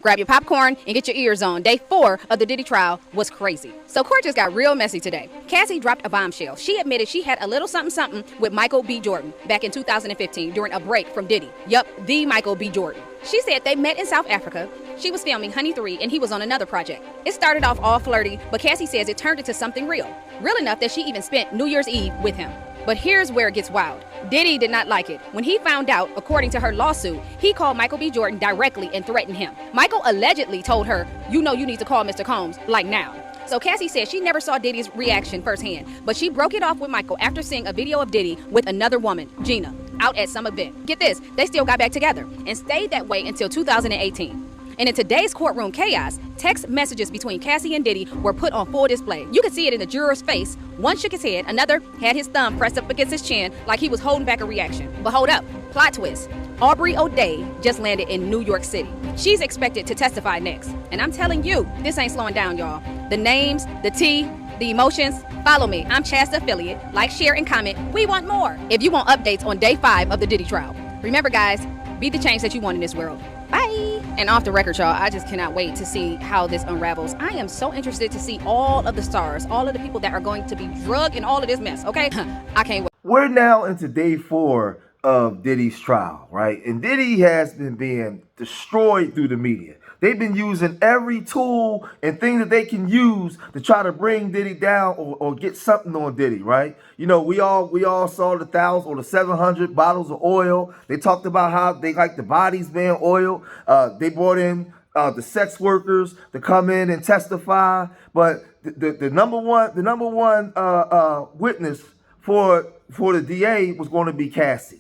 Grab your popcorn and get your ears on. Day 4 of the Diddy trial was crazy. So court just got real messy today. Cassie dropped a bombshell. She admitted she had a little something with Michael B. Jordan back in 2015 during a break from Diddy. Yup, the Michael B. Jordan. She said they met in South Africa. She was filming Honey 3 and he was on another project. It started off all flirty, but Cassie says it turned into something real. Real enough that she even spent New Year's Eve with him. But here's where it gets wild. Diddy did not like it. When he found out, according to her lawsuit, he called Michael B. Jordan directly and threatened him. Michael allegedly told her, you know you need to call Mr. Combs, like now. So Cassie said she never saw Diddy's reaction firsthand, but she broke it off with Michael after seeing a video of Diddy with another woman, Gina, out at some event. Get this, they still got back together and stayed that way until 2018. And in today's courtroom chaos, text messages between Cassie and Diddy were put on full display. You could see it in the juror's face. One shook his head, another had his thumb pressed up against his chin like he was holding back a reaction. But hold up, plot twist. Aubrey O'Day just landed in New York City. She's expected to testify next. And I'm telling you, this ain't slowing down, y'all. The names, the tea, the emotions. Follow me. I'm Chasta affiliate. Like, share, and comment. We want more. If you want updates on day 5 of the Diddy trial. Remember, guys, be the change that you want in this world. Bye. And off the record, y'all, I just cannot wait to see how this unravels. I am so interested to see all of the stars, all of the people that are going to be drugged in all of this mess, okay? I can't wait. We're now into day 4 of Diddy's trial, right? And Diddy has been being destroyed through the media. They've been using every tool and thing that they can use to try to bring Diddy down or get something on Diddy, right? You know, we all saw the 1,000 or the 700 bottles of oil. They talked about how they like the bodies being oiled. They brought in the sex workers to come in and testify. But the number one witness for the DA was going to be Cassie.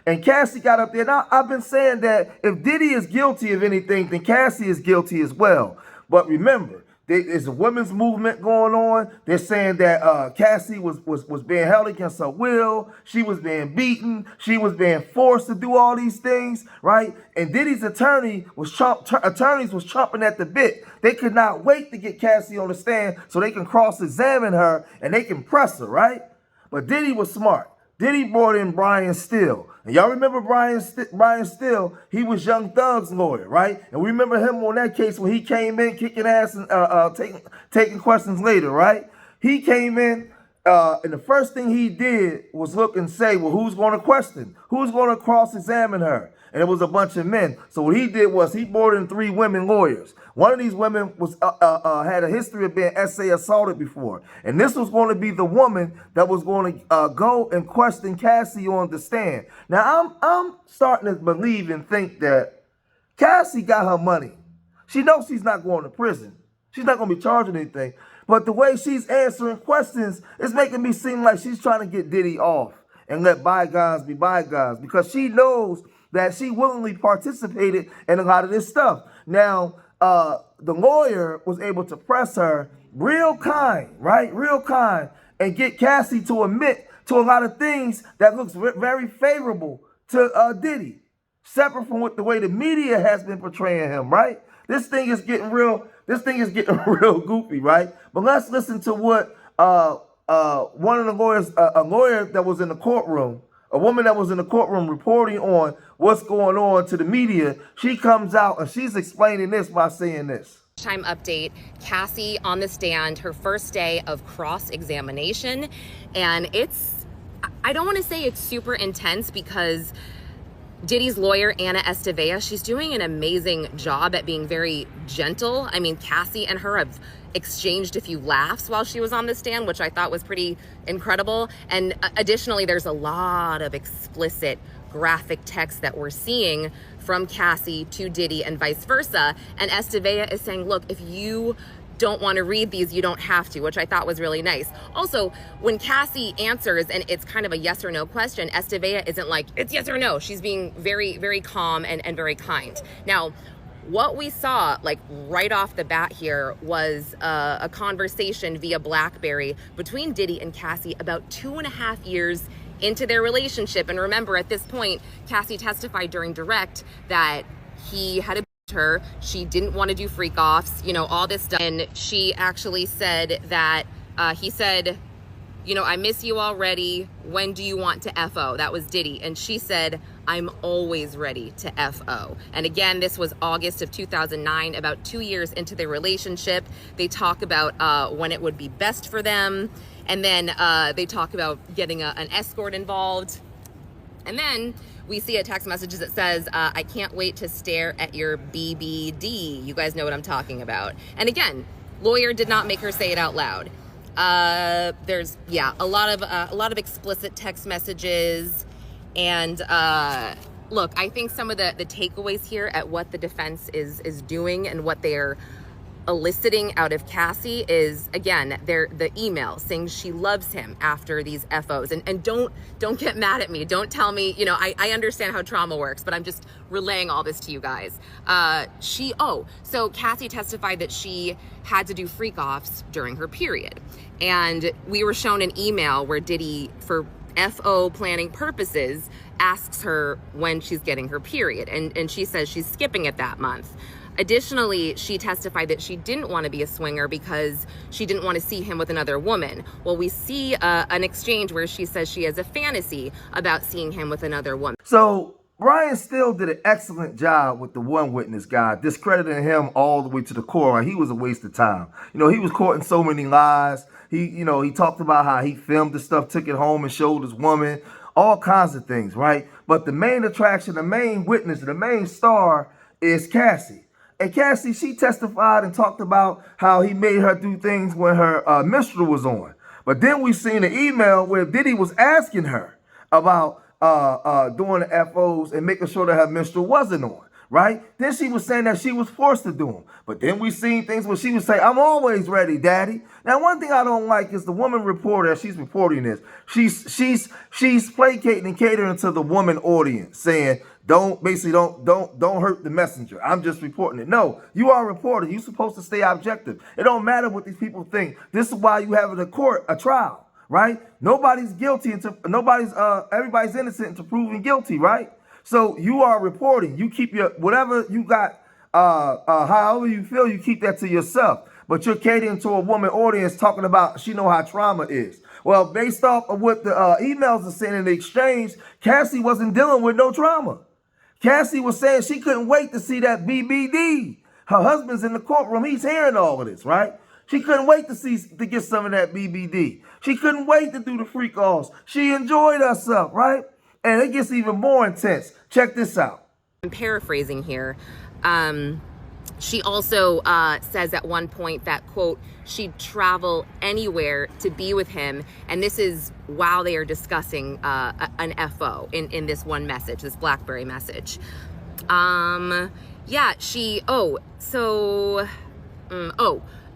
And Cassie got up there. Now, I've been saying that if Diddy is guilty of anything, then Cassie is guilty as well. But remember, there's a women's movement going on. They're saying that Cassie was being held against her will. She was being beaten. She was being forced to do all these things, right? And Diddy's attorneys was chomping at the bit. They could not wait to get Cassie on the stand so they can cross-examine her and they can press her, right? But Diddy was smart. Diddy brought in Brian Steele. And y'all remember Brian Steele? He was Young Thug's lawyer, right? And we remember him on that case when he came in kicking ass and taking questions later, right? He came in, and the first thing he did was look and say, well, who's going to question? Who's going to cross-examine her? And it was a bunch of men. So what he did was he brought in 3 women lawyers. One of these women was had a history of being essay assaulted before. And this was going to be the woman that was going to go and question Cassie on the stand. Now, I'm starting to believe and think that Cassie got her money. She knows she's not going to prison. She's not going to be charged anything. But the way she's answering questions is making me seem like she's trying to get Diddy off and let bygones be bygones, because she knows that she willingly participated in a lot of this stuff. Now, the lawyer was able to press her real kind, right? Real kind, and get Cassie to admit to a lot of things that looks very favorable to Diddy, separate from what the way the media has been portraying him, right? This thing is getting real. This thing is getting real goofy, right? But let's listen to what one of the lawyers, a lawyer that was in the courtroom, a woman that was in the courtroom reporting on what's going on to the media, she comes out and she's explaining this by saying this. Time update, Cassie on the stand, her first day of cross-examination. And I don't want to say it's super intense because Diddy's lawyer, Anna Estevea, she's doing an amazing job at being very gentle. I mean, Cassie and her have exchanged a few laughs while she was on the stand, which I thought was pretty incredible. And additionally, there's a lot of explicit graphic text that we're seeing from Cassie to Diddy and vice versa. And Estevea is saying, look, if you don't want to read these, you don't have to, which I thought was really nice. Also, when Cassie answers and it's kind of a yes or no question, Estevea isn't like, it's yes or no. She's being very, very calm and very kind. Now, what we saw like right off the bat here was a conversation via BlackBerry between Diddy and Cassie about 2.5 years into their relationship. And remember, at this point, Cassie testified during direct that he had her, she didn't want to do freak offs, you know, all this stuff. And she actually said that he said I miss you already. When do you want to FO? That was Diddy. And she said, I'm always ready to FO. And again, this was August of 2009, about 2 years into their relationship. They talk about when it would be best for them. And then they talk about getting an escort involved. And then we see a text message that says, I can't wait to stare at your BBD. You guys know what I'm talking about. And again, lawyer did not make her say it out loud. There's a lot of explicit text messages, and look, I think some of the takeaways here at what the defense is doing and what they're eliciting out of Cassie is, again, the email saying she loves him after these FOs. And don't get mad at me. Don't tell me, I understand how trauma works, but I'm just relaying all this to you guys. So Cassie testified that she had to do freak offs during her period. And we were shown an email where Diddy, for FO planning purposes, asks her when she's getting her period. And she says she's skipping it that month. Additionally, she testified that she didn't want to be a swinger because she didn't want to see him with another woman. Well, we see an exchange where she says she has a fantasy about seeing him with another woman. So Brian still did an excellent job with the one witness guy, discrediting him all the way to the core. He was a waste of time. He was caught in so many lies. He talked about how he filmed the stuff, took it home and showed his woman, all kinds of things, right? But the main attraction, the main witness, the main star is Cassie. And Cassie, she testified and talked about how he made her do things when her menstrual was on. But then we seen an email where Diddy was asking her about doing the FOs and making sure that her menstrual wasn't on, right? Then she was saying that she was forced to do them. But then we seen things where she would say, I'm always ready, daddy. Now, one thing I don't like is the woman reporter, she's reporting this. She's placating and catering to the woman audience, saying, don't hurt the messenger. I'm just reporting it. No, you are a reporter. You're supposed to stay objective. It don't matter what these people think. This is why you have a trial, right? Nobody's guilty until everybody's innocent until proven guilty, right? So you are reporting. You keep your whatever you got, however you feel, you keep that to yourself. But you're catering to a woman audience talking about she know how trauma is. Well, based off of what the emails are saying in the exchange, Cassie wasn't dealing with no trauma. Cassie was saying she couldn't wait to see that BBD. Her husband's in the courtroom. He's hearing all of this, right? She couldn't wait to get some of that BBD. She couldn't wait to do the freak offs. She enjoyed herself, right? And it gets even more intense. Check this out. I'm paraphrasing here. She also says at one point that, quote, she'd travel anywhere to be with him. And this is while they are discussing an FO in this one message, this BlackBerry message.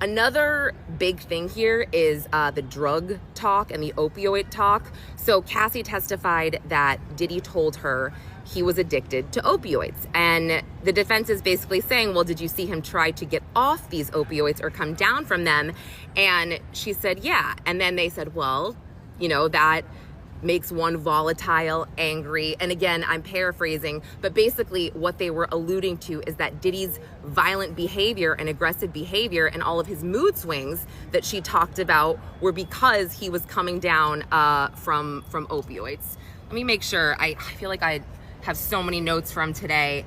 Another big thing here is the drug talk and the opioid talk. So Cassie testified that Diddy told her he was addicted to opioids. And the defense is basically saying, well, did you see him try to get off these opioids or come down from them? And she said, yeah. And then they said, well, that makes one volatile, angry. And again, I'm paraphrasing, but basically what they were alluding to is that Diddy's violent behavior and aggressive behavior and all of his mood swings that she talked about were because he was coming down from opioids. Let me make sure. I feel like I have so many notes from today.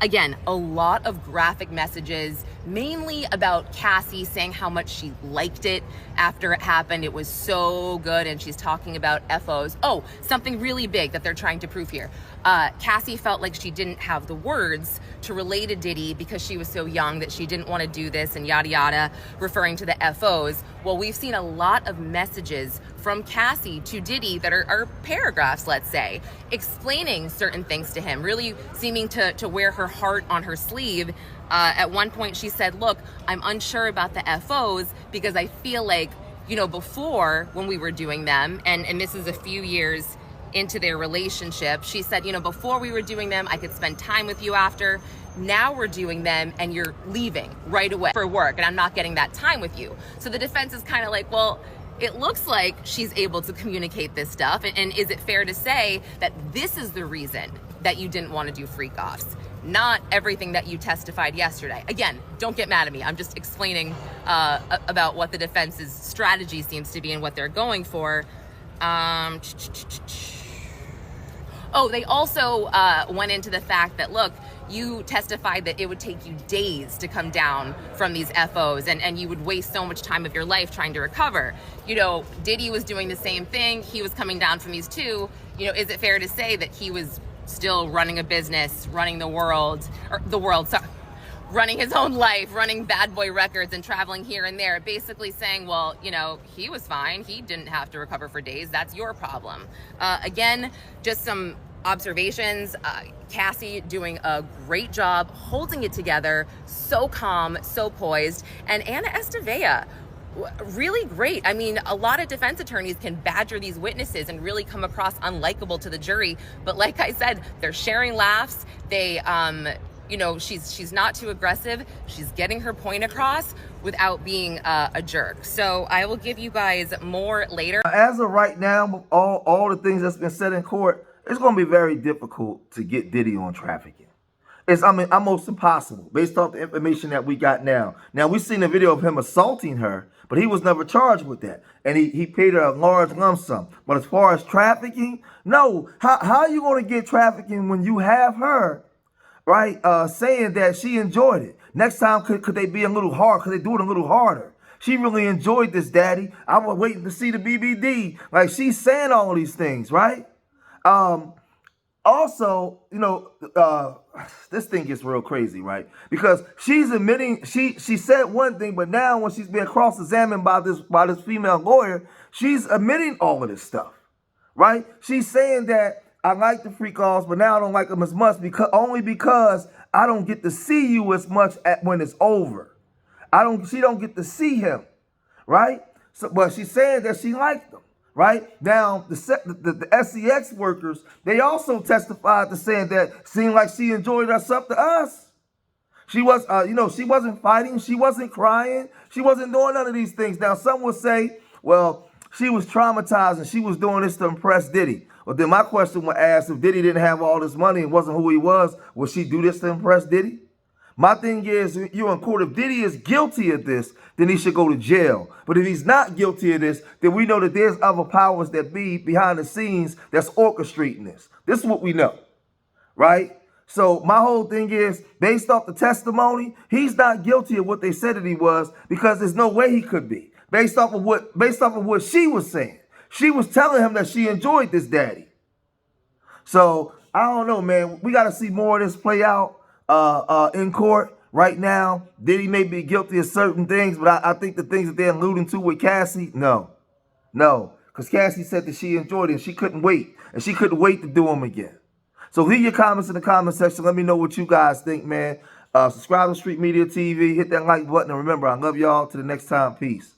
Again, a lot of graphic messages, mainly about Cassie saying how much she liked it after it happened. It was so good, and she's talking about FOs. Oh, something really big that they're trying to prove here. Cassie felt like she didn't have the words to relate to Diddy because she was so young that she didn't want to do this and yada yada, referring to the FOs. Well, we've seen a lot of messages from Cassie to Diddy that are paragraphs, let's say, explaining certain things to him, really seeming to wear her heart on her sleeve. At one point she said, look, I'm unsure about the FOs because I feel like, before when we were doing them, and this is a few years into their relationship, she said, before we were doing them, I could spend time with you after. Now we're doing them and you're leaving right away for work and I'm not getting that time with you. So the defense is kind of like, well, it looks like she's able to communicate this stuff. And is it fair to say that this is the reason that you didn't want to do freak offs? not everything that you testified yesterday. Again, don't get mad at me. I'm just explaining about what the defense's strategy seems to be and what they're going for. Oh, they also went into the fact that, look, you testified that it would take you days to come down from these FOs and you would waste so much time of your life trying to recover. You know, Diddy was doing the same thing. He was coming down from these too. You know, is it fair to say that he was still running a business, running running his own life, running Bad Boy Records and traveling here and there, basically saying, well, you know, he was fine. He didn't have to recover for days. That's your problem. Again, just some observations. Cassie doing a great job holding it together, so calm, so poised. And Anna Estevea, really great. I mean, a lot of defense attorneys can badger these witnesses and really come across unlikable to the jury. But like I said, they're sharing laughs. They, you know, she's not too aggressive. She's getting her point across without being a jerk. So I will give you guys more later. As of right now, all the things that's been said in court, it's going to be very difficult to get Diddy on trafficking. It's, I mean, almost impossible based off the information that we got now. Now, we've seen a video of him assaulting her, but he was never charged with that. And he paid her a large lump sum. But as far as trafficking, no. How are you going to get trafficking when you have her, right, saying that she enjoyed it? Next time, could they be a little hard? Could they do it a little harder? She really enjoyed this, Daddy. I was waiting to see the BBD. Like, she's saying all these things, right? Also, you know, this thing gets real crazy, right? Because she's admitting, she said one thing, but now when she's being cross-examined by this female lawyer, she's admitting all of this stuff, right? She's saying that I like the free calls, but now I don't like them as much only because I don't get to see you as much when it's over. She don't get to see him, right? So, but she's saying that she liked them. Right now, the SEX workers, they also testified to saying that seemed like she enjoyed herself to us. She was, you know, she wasn't fighting, she wasn't crying, she wasn't doing none of these things. Now, some would say, well, she was traumatized and she was doing this to impress Diddy. Well, then my question would ask, if Diddy didn't have all this money and wasn't who he was, would she do this to impress Diddy? My thing is, you're in court. If Diddy is guilty of this, then he should go to jail. But if he's not guilty of this, then we know that there's other powers that be behind the scenes that's orchestrating this. This is what we know, right? So my whole thing is, based off the testimony, he's not guilty of what they said that he was, because there's no way he could be. Based off of what she was saying. She was telling him that she enjoyed this, Daddy. So I don't know, man. We got to see more of this play out in court. Right now, Diddy may be guilty of certain things, but I think the things that they're alluding to with Cassie, no. Because Cassie said that she enjoyed it and she couldn't wait. And she couldn't wait to do them again. So leave your comments in the comment section. Let me know what you guys think, man. Subscribe to Street Media TV. Hit that like button. And remember, I love y'all. Till the next time. Peace.